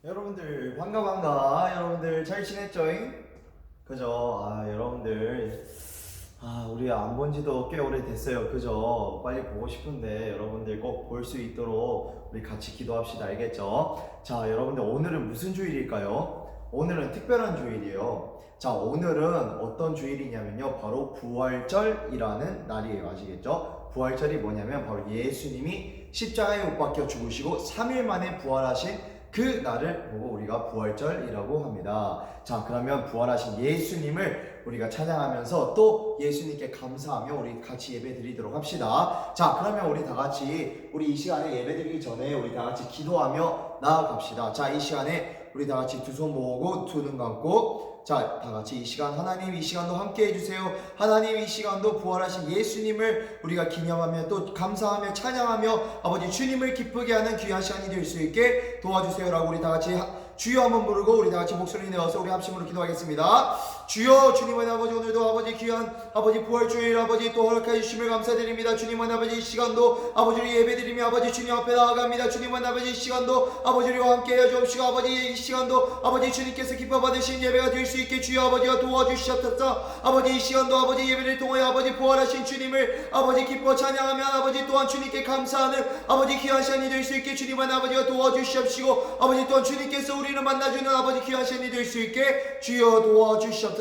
여러분들 반가. 여러분들 잘 지냈죠잉? 그죠? 여러분들 우리 안 본 지도 꽤 오래됐어요. 그죠? 빨리 보고 싶은데 여러분들 꼭 볼 수 있도록 우리 같이 기도합시다. 알겠죠? 자, 여러분들 오늘은 무슨 주일일까요? 오늘은 특별한 주일이에요. 자, 오늘은 어떤 주일이냐면요, 바로 부활절이라는 날이에요. 아시겠죠? 부활절이 뭐냐면 바로 예수님이 십자가에 못 박혀 죽으시고 3일 만에 부활하신 그 날을 보고 우리가 부활절이라고 합니다. 자, 그러면 부활하신 예수님을 우리가 찬양하면서 또 예수님께 감사하며 우리 같이 예배 드리도록 합시다. 자, 그러면 우리 다 같이 우리 이 시간에 예배 드리기 전에 우리 다 같이 기도하며 나아갑시다. 자, 이 시간에 우리 다 같이 두 손 모으고 두 눈 감고, 자, 다 같이 이 시간 하나님 이 시간도 함께 해주세요. 하나님 이 시간도 부활하신 예수님을 우리가 기념하며 또 감사하며 찬양하며 아버지 주님을 기쁘게 하는 귀한 시간이 될 수 있게 도와주세요 라고 우리 다 같이 주여 한번 부르고 우리 다 같이 목소리 내어서 우리 합심으로 기도하겠습니다. 주여, 주님의 아버지, 오늘도 아버지 귀한 아버지 부활주일 아버지 또 허락해 주심을 감사드립니다. 주님의 아버지 이 시간도 아버지를 예배드리며 아버지 주님 앞에 나아갑니다. 주님의 아버지 이 시간도 아버지와 함께 하여 주옵시고 아버지 이 시간도 아버지 주님께서 기뻐 받으신 예배가 될 수 있게 주여 아버지가 도와주시옵소서. 아버지 이 시간도 아버지 예배를 통하여 아버지 부활하신 주님을 아버지 기뻐 찬양하며 아버지 또한 주님께 감사하는 아버지 귀한 시간이 될 수 있게 주님의 아버지가 도와주시옵시고 아버지 또한 주님께서 우리를 만나주는 아버지 귀한 시간이 될 수 있게 주여 도와주시옵소서.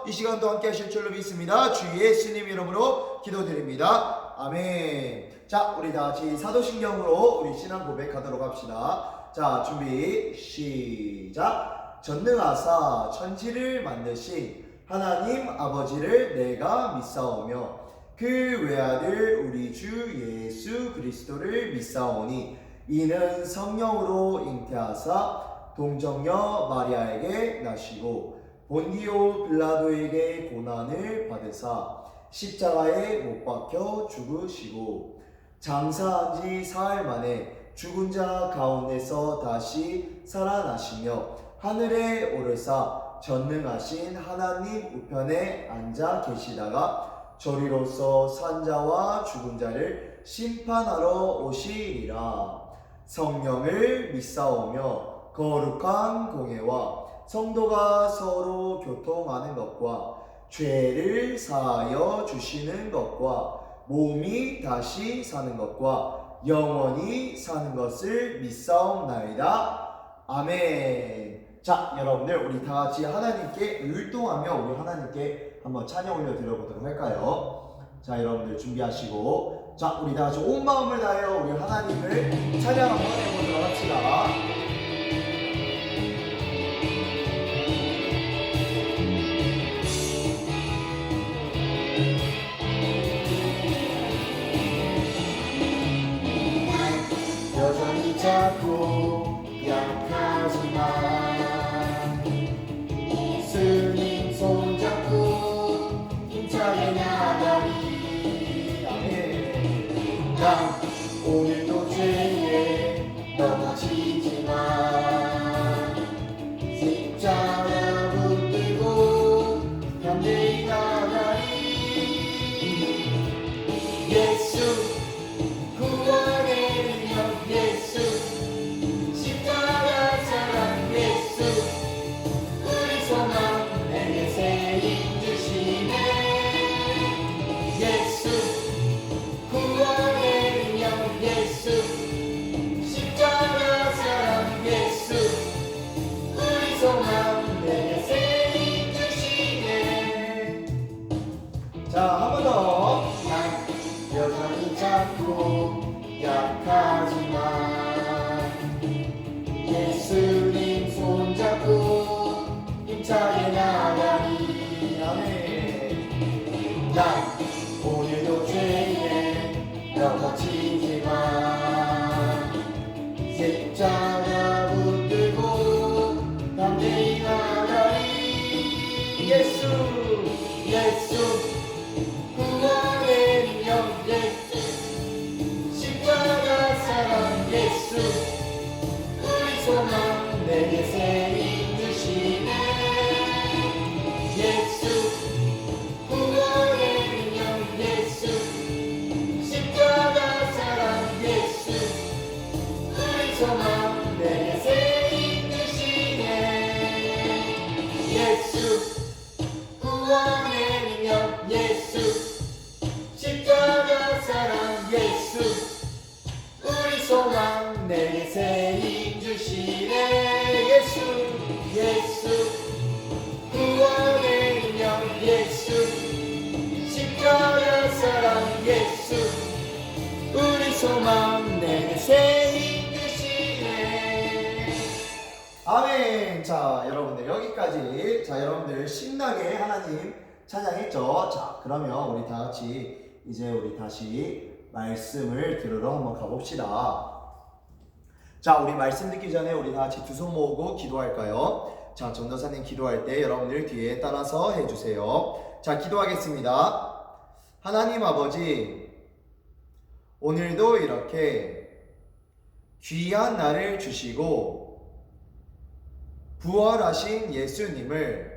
이 시간도 함께 하실 줄로 믿습니다. 주 예수님 이름으로 기도드립니다. 아멘. 자, 우리 다 같이 사도신경으로 우리 신앙 고백하도록 합시다. 자, 준비 시작. 전능하사 천지를 만드신 하나님 아버지를 내가 믿사오며 그 외아들 우리 주 예수 그리스도를 믿사오니 이는 성령으로 잉태하사 동정녀 마리아에게 나시고 본디오 빌라도에게 고난을 받으사 십자가에 못 박혀 죽으시고 장사한 지 사흘 만에 죽은 자 가운데서 다시 살아나시며 하늘에 오르사 전능하신 하나님 우편에 앉아 계시다가 저리로서 산자와 죽은 자를 심판하러 오시리라. 성령을 믿사오며 거룩한 공예와 성도가 서로 교통하는 것과 죄를 사하여 주시는 것과 몸이 다시 사는 것과 영원히 사는 것을 믿사옵나이다. 아멘. 자, 여러분들 우리 다 같이 하나님께 율동하며 우리 하나님께 한번 찬양 올려 드려보도록 할까요? 자, 여러분들 준비하시고, 자, 우리 다 같이 온 마음을 다하여 우리 하나님을 찬양 한번 해보도록 합시다. 여전히 작고 약하지만 예수님 손잡고 힘차게 나가리. 아멘. 나 오늘도 죄에 넘어지지만 십자가 붙들고 담대히 나가리. 예수 구원의 능력 예수 십자가 사랑 예수 우리 소망 내게 새 힘 주시네. 예수 구원의 능력 예수 십자가 사랑 예수 우리 소망 내게 새 힘 주시네. 자, 한 번 더. 난 여전히 작고 약하지만 예수님 손잡고 힘차게 나가리. 아멘. 난 오늘도 죄에 넘어지지만 십자가 붙들고 담대히 나가리. 예수 구원의 능력 예수 십자가 사랑 예수 우리 소망 내게 새 힘 주시네. 예수 구원의 능력 예수 십자가 사랑 예수 우리 소망 내게 새 힘 주시네. 힘 주시네. 예수 예수 구원의 능력 예수 십자가 사랑 예수 우리 소망 내게 새 힘 주시네. 아멘. 자 여러분들 여기까지. 자 여러분들 신나게 하나님 찬양했죠. 자 그러면 우리 다 같이 이제 우리 다시 말씀을 들으러 한번 가봅시다. 자 우리 말씀 듣기 전에 우리 다 같이 두 손 모으고 기도할까요? 자 전도사님 기도할 때 여러분들 뒤에 따라서 해주세요. 자 기도하겠습니다. 하나님 아버지 오늘도 이렇게 귀한 날을 주시고 부활하신 예수님을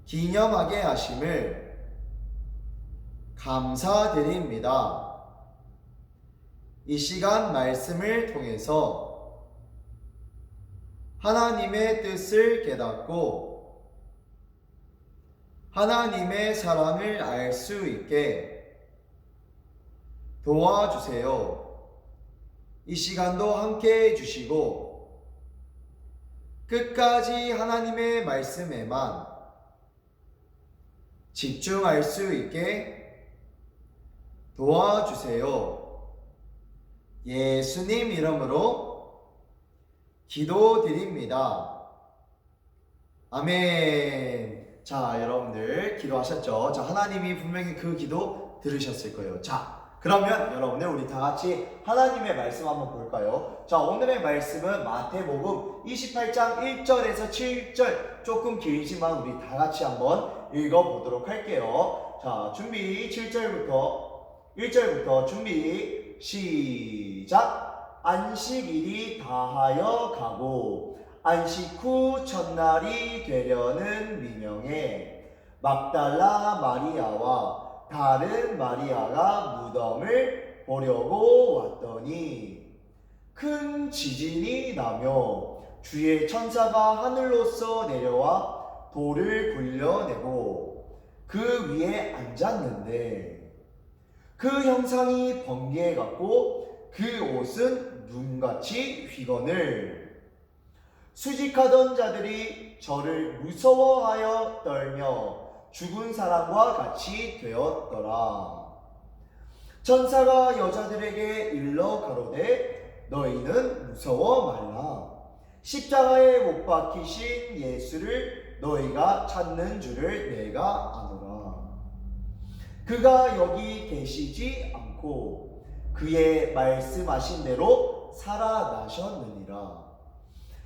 기념하게 하심을 감사드립니다. 이 시간 말씀을 통해서 하나님의 뜻을 깨닫고 하나님의 사랑을 알 수 있게 도와주세요. 이 시간도 함께 해주시고 끝까지 하나님의 말씀에만 집중할 수 있게 도와주세요. 예수님 이름으로 기도드립니다. 아멘. 자 여러분들 기도하셨죠? 자 하나님이 분명히 그 기도 들으셨을 거예요. 자 그러면 여러분들 우리 다 같이 하나님의 말씀 한번 볼까요? 자 오늘의 말씀은 마태복음 28장 1절에서 7절 조금 길지만 우리 다 같이 한번 읽어보도록 할게요. 자 준비 1절부터 준비 시작. 안식일이 다하여 가고 안식 후 첫날이 되려는 민영에 막달라 마리아와 다른 마리아가 무덤을 보려고 왔더니 큰 지진이 나며 주의 천사가 하늘로서 내려와 돌을 굴려내고 그 위에 앉았는데 그 형상이 번개 같고 그 옷은 눈같이 휘거늘 수직하던 자들이 저를 무서워하여 떨며 죽은 사람과 같이 되었더라. 천사가 여자들에게 일러 가로되 너희는 무서워 말라. 십자가에 못 박히신 예수를 너희가 찾는 줄을 내가 아노라. 그가 여기 계시지 않고 그의 말씀하신 대로 살아나셨느니라.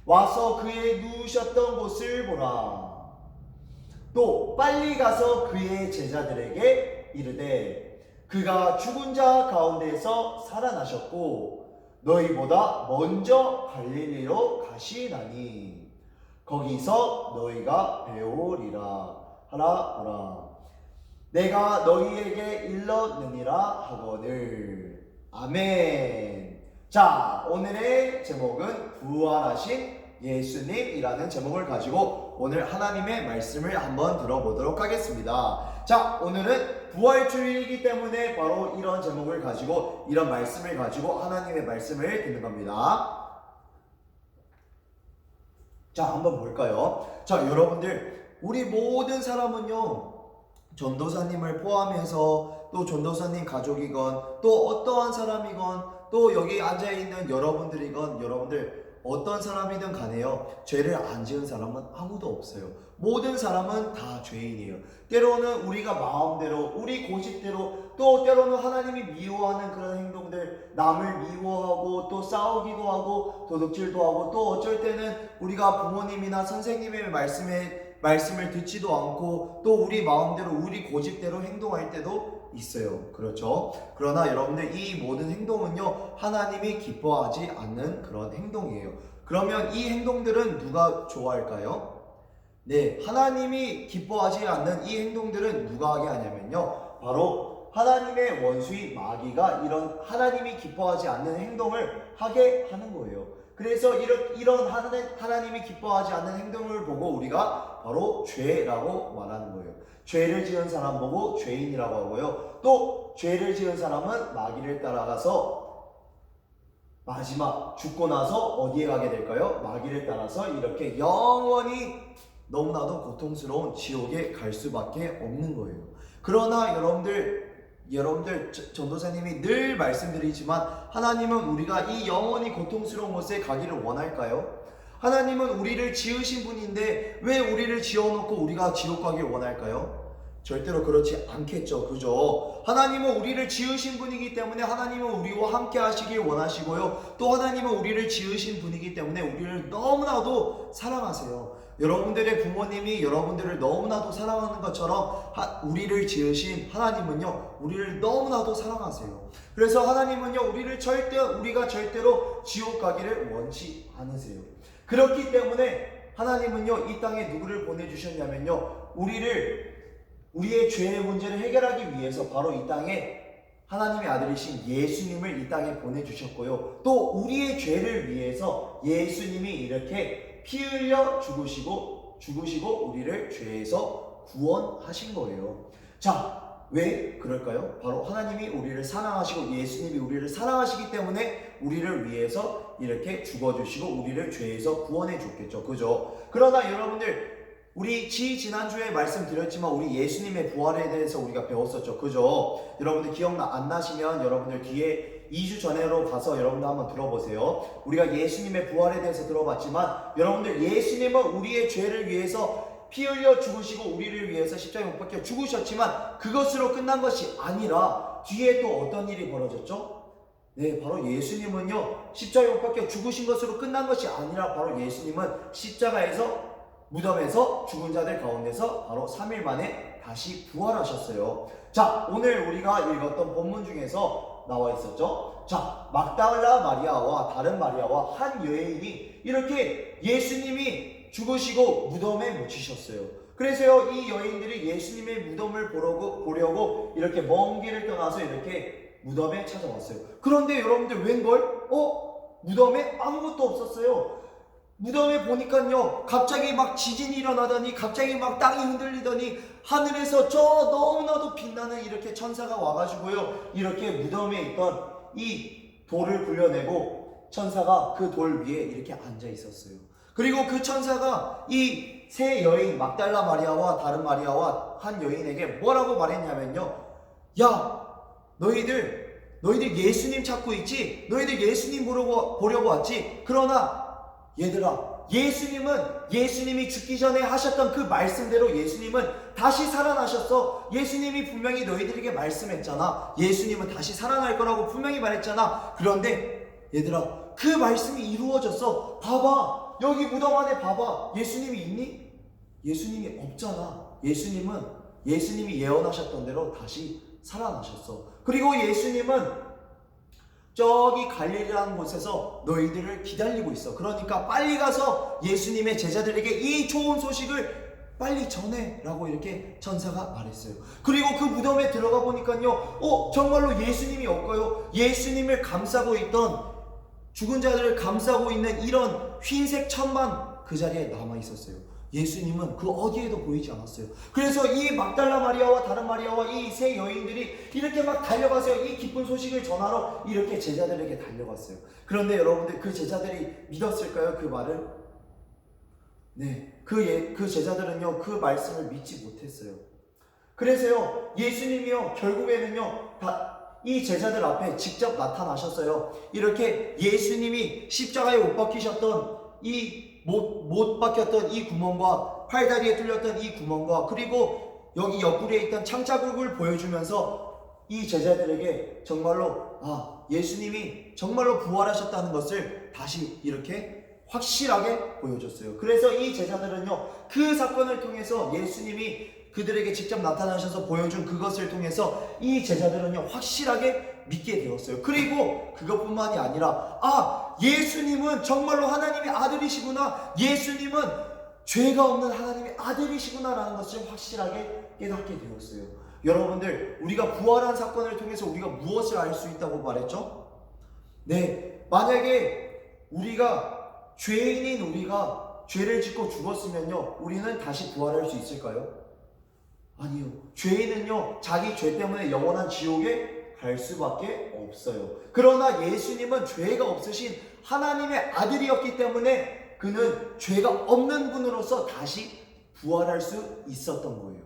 와서 그의 누우셨던 곳을 보라. 또 빨리 가서 그의 제자들에게 이르되 그가 죽은 자 가운데서 살아나셨고 너희보다 먼저 갈릴리로 가시나니 거기서 너희가 배우리라 하라오라. 내가 너희에게 일렀느니라 하거늘. 아멘. 자 오늘의 제목은 부활하신 예수님이라는 제목을 가지고 오늘 하나님의 말씀을 한번 들어보도록 하겠습니다. 자 오늘은 부활주일이기 때문에 바로 이런 제목을 가지고 이런 말씀을 가지고 하나님의 말씀을 듣는 겁니다. 자 한번 볼까요? 자 여러분들 우리 모든 사람은요 전도사님을 포함해서 또 전도사님 가족이건 또 어떠한 사람이건 또 여기 앉아있는 여러분들이건 여러분들 어떤 사람이든 간에요 죄를 안 지은 사람은 아무도 없어요. 모든 사람은 다 죄인이에요. 때로는 우리가 마음대로 우리 고집대로 또 때로는 하나님이 미워하는 그런 행동들 남을 미워하고 또 싸우기도 하고 도둑질도 하고 또 어쩔 때는 우리가 부모님이나 선생님의 말씀을 듣지도 않고 또 우리 마음대로 우리 고집대로 행동할 때도 있어요. 그렇죠? 그러나 여러분들 이 모든 행동은요 하나님이 기뻐하지 않는 그런 행동이에요. 그러면 이 행동들은 누가 좋아할까요? 네, 하나님이 기뻐하지 않는 이 행동들은 누가 하게 하냐면요 바로 하나님의 원수인 마귀가 이런 하나님이 기뻐하지 않는 행동을 하게 하는 거예요. 그래서 이런 하나님이 기뻐하지 않는 행동을 보고 우리가 바로 죄라고 말하는 거예요. 죄를 지은 사람 보고 죄인이라고 하고요. 또 죄를 지은 사람은 마귀를 따라가서 마지막 죽고 나서 어디에 가게 될까요? 마귀를 따라서 이렇게 영원히 너무나도 고통스러운 지옥에 갈 수밖에 없는 거예요. 그러나 여러분들 전도사님이 늘 말씀드리지만 하나님은 우리가 이 영원히 고통스러운 곳에 가기를 원할까요? 하나님은 우리를 지으신 분인데 왜 우리를 지어놓고 우리가 지옥 가길 원할까요? 절대로 그렇지 않겠죠. 그죠? 하나님은 우리를 지으신 분이기 때문에 하나님은 우리와 함께 하시길 원하시고요. 또 하나님은 우리를 지으신 분이기 때문에 우리를 너무나도 사랑하세요. 여러분들의 부모님이 여러분들을 너무나도 사랑하는 것처럼 우리를 지으신 하나님은요, 우리를 너무나도 사랑하세요. 그래서 하나님은요, 우리가 절대로 지옥 가기를 원치 않으세요. 그렇기 때문에 하나님은요, 이 땅에 누구를 보내주셨냐면요, 우리의 죄의 문제를 해결하기 위해서 바로 이 땅에 하나님의 아들이신 예수님을 이 땅에 보내주셨고요. 또 우리의 죄를 위해서 예수님이 이렇게 피 흘려 죽으시고 우리를 죄에서 구원하신 거예요. 자, 왜 그럴까요? 바로 하나님이 우리를 사랑하시고 예수님이 우리를 사랑하시기 때문에 우리를 위해서 이렇게 죽어주시고 우리를 죄에서 구원해 줬겠죠. 그죠? 그러나 여러분들, 우리 지난주에 말씀드렸지만 우리 예수님의 부활에 대해서 우리가 배웠었죠. 그죠? 여러분들 안 나시면 여러분들 뒤에 2주 전에로 가서 여러분들 한번 들어보세요. 우리가 예수님의 부활에 대해서 들어봤지만 여러분들, 예수님은 우리의 죄를 위해서 피 흘려 죽으시고 우리를 위해서 십자가에 못 박혀 죽으셨지만 그것으로 끝난 것이 아니라 뒤에 또 어떤 일이 벌어졌죠? 네, 바로 예수님은요, 십자가에 못 박혀 죽으신 것으로 끝난 것이 아니라 바로 예수님은 십자가에서 무덤에서 죽은 자들 가운데서 바로 3일 만에 다시 부활하셨어요. 자, 오늘 우리가 읽었던 본문 중에서 나와 있었죠. 자, 막달라 마리아와 다른 마리아와 한 여인이 이렇게 예수님이 죽으시고 무덤에 묻히셨어요. 그래서요, 이 여인들이 예수님의 무덤을 보려고 이렇게 먼 길을 떠나서 이렇게 무덤에 찾아왔어요. 그런데 여러분들 웬걸? 무덤에 아무것도 없었어요. 무덤에 보니까요, 갑자기 막 지진이 일어나더니 갑자기 막 땅이 흔들리더니 하늘에서 저 너무나도 빛나는 이렇게 천사가 와가지고요, 이렇게 무덤에 있던 이 돌을 굴려내고 천사가 그 돌 위에 이렇게 앉아 있었어요. 그리고 그 천사가 이 세 여인, 막달라 마리아와 다른 마리아와 한 여인에게 뭐라고 말했냐면요, 야, 너희들 예수님 찾고 있지? 너희들 예수님 보려고 왔지? 그러나 얘들아, 예수님이 죽기 전에 하셨던 그 말씀대로 예수님은 다시 살아나셨어. 예수님이 분명히 너희들에게 말씀했잖아. 예수님은 다시 살아날 거라고 분명히 말했잖아. 그런데 얘들아, 그 말씀이 이루어졌어. 봐봐, 여기 무덤 안에 봐봐. 예수님이 있니? 예수님이 없잖아. 예수님이 예언하셨던 대로 다시 살아나셨어. 그리고 예수님은 저기 갈릴리라는 곳에서 너희들을 기다리고 있어. 그러니까 빨리 가서 예수님의 제자들에게 이 좋은 소식을 빨리 전해라고 이렇게 천사가 말했어요. 그리고 그 무덤에 들어가 보니까요, 정말로 예수님이 없고요, 예수님을 감싸고 있던, 죽은 자들을 감싸고 있는 이런 흰색 천만 그 자리에 남아 있었어요. 예수님은 그 어디에도 보이지 않았어요. 그래서 이 막달라 마리아와 다른 마리아와 이 세 여인들이 이렇게 막 달려가서요, 이 기쁜 소식을 전하러 이렇게 제자들에게 달려갔어요. 그런데 여러분들, 그 제자들이 믿었을까요? 그 말을? 네, 그 제자들은요, 그 말씀을 믿지 못했어요. 그래서요, 예수님이요, 결국에는요, 이 제자들 앞에 직접 나타나셨어요. 이렇게 예수님이 십자가에 못 박히셨던 못 박혔던 이 구멍과 팔다리에 뚫렸던 이 구멍과 그리고 여기 옆구리에 있던 창자국을 보여주면서 이 제자들에게 정말로 예수님이 정말로 부활하셨다는 것을 다시 이렇게 확실하게 보여줬어요. 그래서 이 제자들은요, 그 사건을 통해서 예수님이 그들에게 직접 나타나셔서 보여준 그것을 통해서 이 제자들은요, 확실하게 믿게 되었어요. 그리고 그것뿐만이 아니라 예수님은 정말로 하나님의 아들이시구나, 예수님은 죄가 없는 하나님의 아들이시구나 라는 것을 확실하게 깨닫게 되었어요. 여러분들, 우리가 부활한 사건을 통해서 우리가 무엇을 알 수 있다고 말했죠? 네, 만약에 죄인인 우리가 죄를 짓고 죽었으면요, 우리는 다시 부활할 수 있을까요? 아니요. 죄인은요, 자기 죄 때문에 영원한 지옥에 갈 수밖에 없어요. 그러나 예수님은 죄가 없으신 하나님의 아들이었기 때문에 그는 죄가 없는 분으로서 다시 부활할 수 있었던 거예요.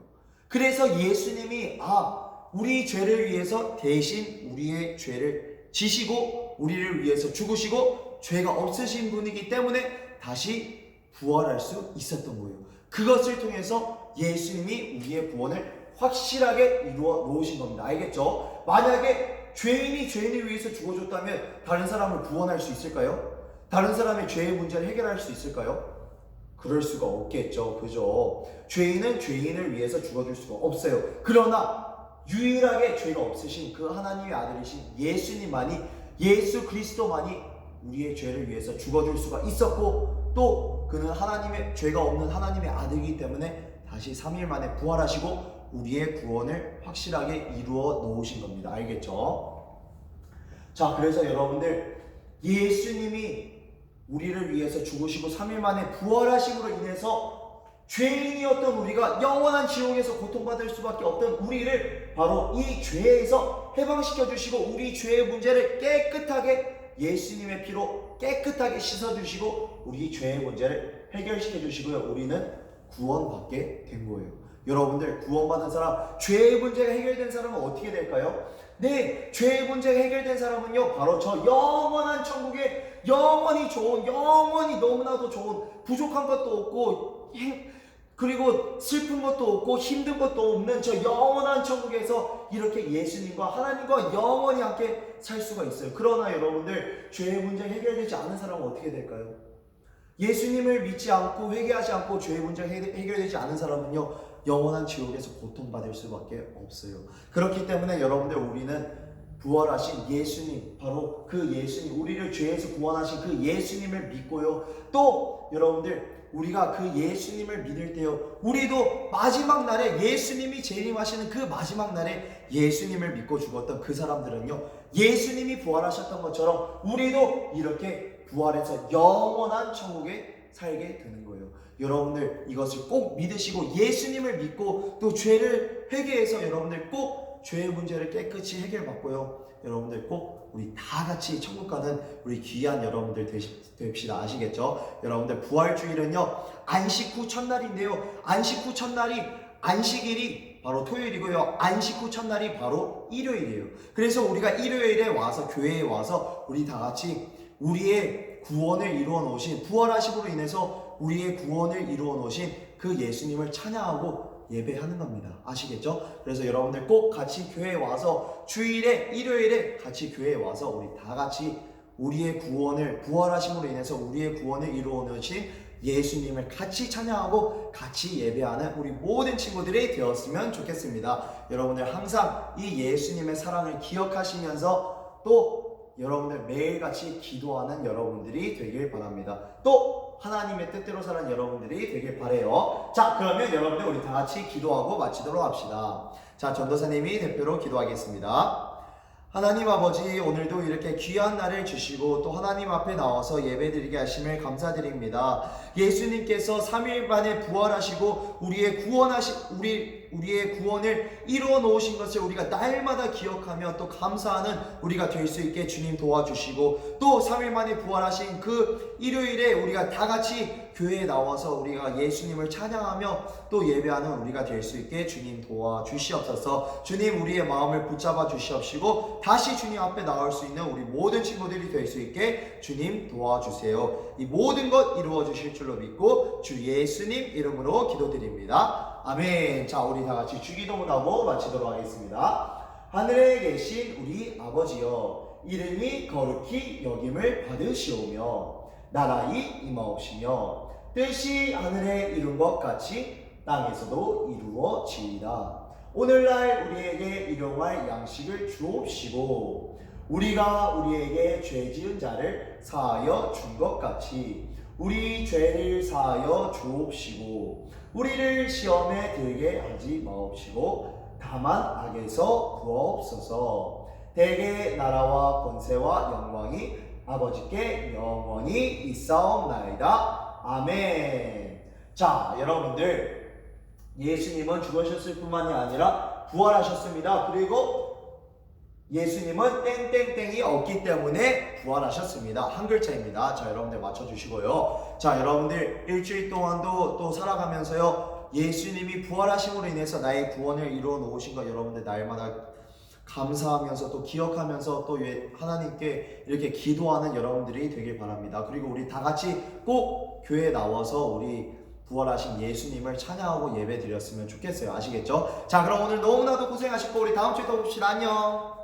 그래서 예수님이 우리 죄를 위해서 대신 우리의 죄를 지시고 우리를 위해서 죽으시고 죄가 없으신 분이기 때문에 다시 부활할 수 있었던 거예요. 그것을 통해서 예수님이 우리의 구원을 확실하게 이루어 놓으신 겁니다. 알겠죠? 만약에 죄인이 죄인을 위해서 죽어줬다면 다른 사람을 구원할 수 있을까요? 다른 사람의 죄의 문제를 해결할 수 있을까요? 그럴 수가 없겠죠. 그죠? 죄인은 죄인을 위해서 죽어줄 수가 없어요. 그러나 유일하게 죄가 없으신 그 하나님의 아들이신 예수님만이, 예수 그리스도만이 우리의 죄를 위해서 죽어줄 수가 있었고, 또 그는 하나님의 죄가 없는 하나님의 아들이기 때문에 다시 3일 만에 부활하시고 우리의 구원을 확실하게 이루어 놓으신 겁니다. 알겠죠? 자, 그래서 여러분들, 예수님이 우리를 위해서 죽으시고 3일 만에 부활하심으로 인해서 죄인이었던 우리가 영원한 지옥에서 고통받을 수밖에 없던 우리를 바로 이 죄에서 해방시켜 주시고 우리 죄의 문제를 깨끗하게 예수님의 피로 깨끗하게 씻어주시고 우리 죄의 문제를 해결시켜 주시고요. 우리는 구원받게 된 거예요. 여러분들, 구원받은 사람, 죄의 문제가 해결된 사람은 어떻게 될까요? 네, 죄의 문제가 해결된 사람은요, 바로 저 영원한 천국에 영원히 좋은, 영원히 너무나도 좋은, 부족한 것도 없고 그리고 슬픈 것도 없고 힘든 것도 없는 저 영원한 천국에서 이렇게 예수님과 하나님과 영원히 함께 살 수가 있어요. 그러나 여러분들, 죄의 문제가 해결되지 않은 사람은 어떻게 될까요? 예수님을 믿지 않고 회개하지 않고 죄의 문제가 해결되지 않은 사람은요, 영원한 지옥에서 고통받을 수밖에 없어요. 그렇기 때문에 여러분들, 우리는 부활하신 예수님, 바로 그 예수님, 우리를 죄에서 구원하신 그 예수님을 믿고요. 또 여러분들, 우리가 그 예수님을 믿을 때요, 우리도 마지막 날에 예수님이 재림하시는 그 마지막 날에 예수님을 믿고 죽었던 그 사람들은요, 예수님이 부활하셨던 것처럼 우리도 이렇게 부활해서 영원한 천국에 살게 되는 거예요. 여러분들, 이것을 꼭 믿으시고 예수님을 믿고 또 죄를 회개해서 여러분들 꼭 죄의 문제를 깨끗이 해결받고요, 여러분들 꼭 우리 다 같이 천국 가는 우리 귀한 여러분들 됩시다. 아시겠죠? 여러분들, 부활주일은요, 안식 후 첫날인데요, 안식 후 첫날이, 안식일이 바로 토요일이고요, 안식 후 첫날이 바로 일요일이에요. 그래서 우리가 일요일에 와서, 교회에 와서 우리 다 같이 우리의 구원을 이루어 놓으신, 부활하심으로 인해서 우리의 구원을 이루어 놓으신 그 예수님을 찬양하고 예배하는 겁니다. 아시겠죠? 그래서 여러분들 꼭 같이 교회에 와서 주일에, 일요일에 같이 교회에 와서 우리 다 같이 우리의 구원을, 부활하심으로 인해서 우리의 구원을 이루어 놓으신 예수님을 같이 찬양하고 같이 예배하는 우리 모든 친구들이 되었으면 좋겠습니다. 여러분들, 항상 이 예수님의 사랑을 기억하시면서 또 여러분들 매일같이 기도하는 여러분들이 되길 바랍니다. 또 하나님의 뜻대로 사는 여러분들이 되길 바래요. 자, 그러면 여러분들, 우리 다 같이 기도하고 마치도록 합시다. 자, 전도사님이 대표로 기도하겠습니다. 하나님 아버지, 오늘도 이렇게 귀한 날을 주시고 또 하나님 앞에 나와서 예배드리게 하심을 감사드립니다. 예수님께서 3일 만에 부활하시고 우리의 구원을 이루어 놓으신 것을 우리가 날마다 기억하며 또 감사하는 우리가 될 수 있게 주님 도와주시고, 또 3일 만에 부활하신 그 일요일에 우리가 다 같이 교회에 나와서 우리가 예수님을 찬양하며 또 예배하는 우리가 될 수 있게 주님 도와주시옵소서. 주님, 우리의 마음을 붙잡아 주시옵시고 다시 주님 앞에 나올 수 있는 우리 모든 친구들이 될 수 있게 주님 도와주세요. 이 모든 것 이루어 주실 줄로 믿고 주 예수님 이름으로 기도드립니다. 아멘. 자, 우리 다 같이 주기도문 하고 마치도록 하겠습니다. 하늘에 계신 우리 아버지여, 이름이 거룩히 여김을 받으시오며 나라의 임하옵시며 뜻이 하늘에 이룬 것 같이 땅에서도 이루어지이다. 오늘날 우리에게 일용할 양식을 주옵시고 우리가 우리에게 죄 지은 자를 사하여 준 것 같이 우리 죄를 사하여 주옵시고 우리를 시험에 들게 하지 마옵시고 다만 악에서 구하옵소서. 대개 나라와 권세와 영광이 아버지께 영원히 있사옵나이다. 아멘. 자, 여러분들, 예수님은 죽으셨을 뿐만이 아니라 부활하셨습니다. 그리고 예수님은 땡땡땡이 없기 때문에 부활하셨습니다. 한 글자입니다. 자, 여러분들 맞춰주시고요. 자, 여러분들 일주일 동안도 또 살아가면서요, 예수님이 부활하심으로 인해서 나의 구원을 이루어 놓으신 거 여러분들 날마다 감사하면서 또 기억하면서 또 하나님께 이렇게 기도하는 여러분들이 되길 바랍니다. 그리고 우리 다 같이 꼭 교회에 나와서 우리 부활하신 예수님을 찬양하고 예배 드렸으면 좋겠어요. 아시겠죠? 자, 그럼 오늘 너무나도 고생하셨고 우리 다음 주에 또 봅시다. 안녕.